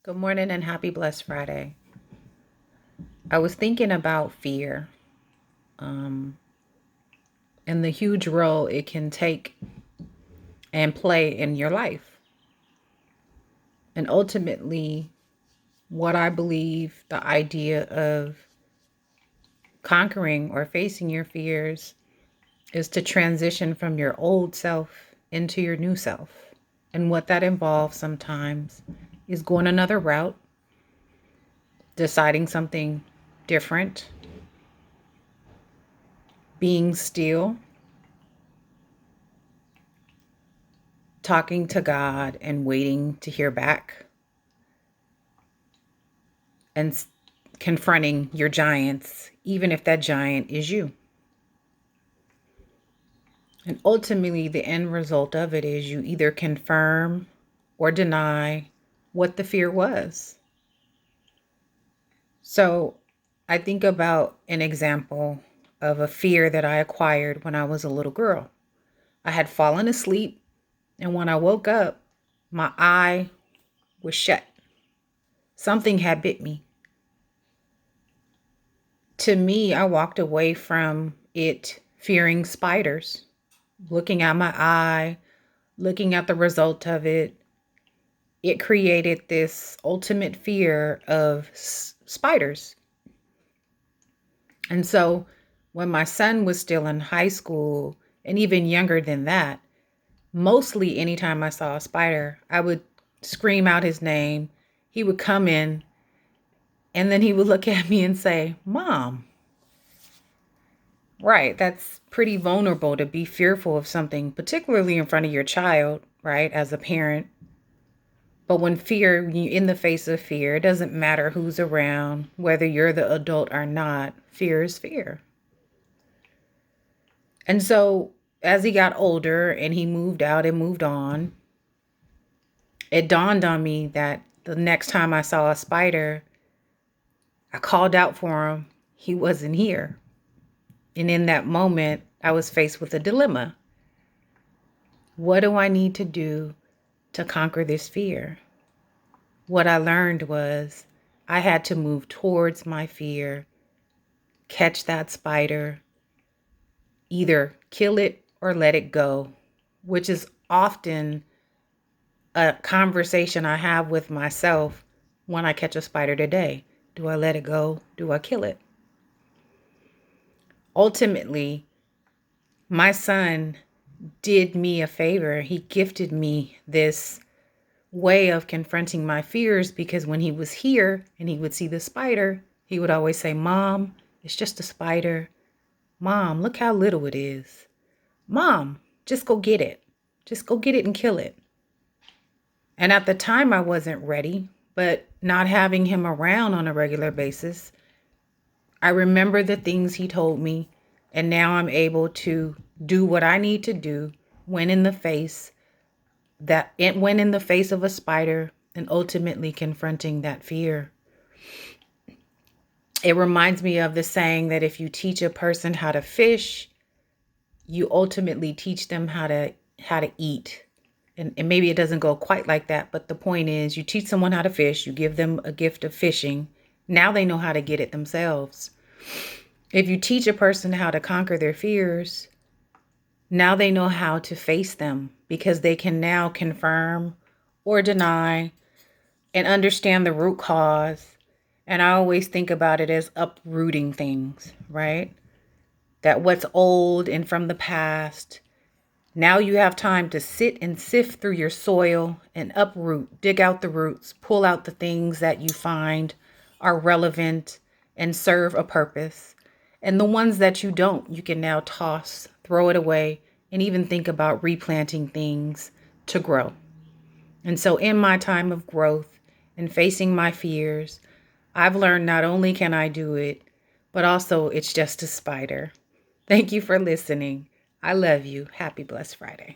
Good morning and happy blessed Friday. I was thinking about fear um, and the huge role it can take and play in your life. And ultimately, what I believe the idea of conquering or facing your fears is to transition from your old self into your new self. And what that involves sometimes is going another route, deciding something different, being still, talking to God and waiting to hear back, and confronting your giants, even if that giant is you. And ultimately, the end result of it is you either confirm or deny what the fear was. So I think about an example of a fear that I acquired when I was a little girl. I had fallen asleep, and when I woke up, my eye was shut. Something had bit me. To me, I walked away from it fearing spiders, looking at my eye, looking at the result of it. It created this ultimate fear of spiders. And so when my son was still in high school and even younger than that, mostly anytime I saw a spider, I would scream out his name. He would come in and then he would look at me and say, "Mom." Right. That's pretty vulnerable to be fearful of something, particularly in front of your child, right? As a parent. But when in the face of fear, it doesn't matter who's around, whether you're the adult or not, fear is fear. And so as he got older and he moved out and moved on, it dawned on me that the next time I saw a spider, I called out for him. He wasn't here. And in that moment, I was faced with a dilemma. What do I need to do to conquer this fear? What I learned was I had to move towards my fear, catch that spider, either kill it or let it go, which is often a conversation I have with myself when I catch a spider today. Do I let it go? Do I kill it? Ultimately, my son did me a favor. He gifted me this way of confronting my fears, because when he was here and he would see the spider, he would always say, "Mom, it's just a spider. Mom, look how little it is. Mom, just go get it. Just go get it and kill it." And at the time I wasn't ready, but not having him around on a regular basis, I remember the things he told me, and now I'm able to do what I need to do when in the face of a spider, and ultimately confronting that fear. It reminds me of the saying that if you teach a person how to fish, you ultimately teach them how to eat. And maybe it doesn't go quite like that, but the point is, you teach someone how to fish, you give them a gift of fishing. Now they know how to get it themselves. If you teach a person how to conquer their fears, now they know how to face them, because they can now confirm or deny and understand the root cause. And I always think about it as uprooting things, right? That what's old and from the past, now you have time to sit and sift through your soil and uproot, dig out the roots, pull out the things that you find are relevant and serve a purpose. And the ones that you don't, you can now toss, throw it away, and even think about replanting things to grow. And so in my time of growth and facing my fears, I've learned not only can I do it, but also it's just a spider. Thank you for listening. I love you. Happy Blessed Friday.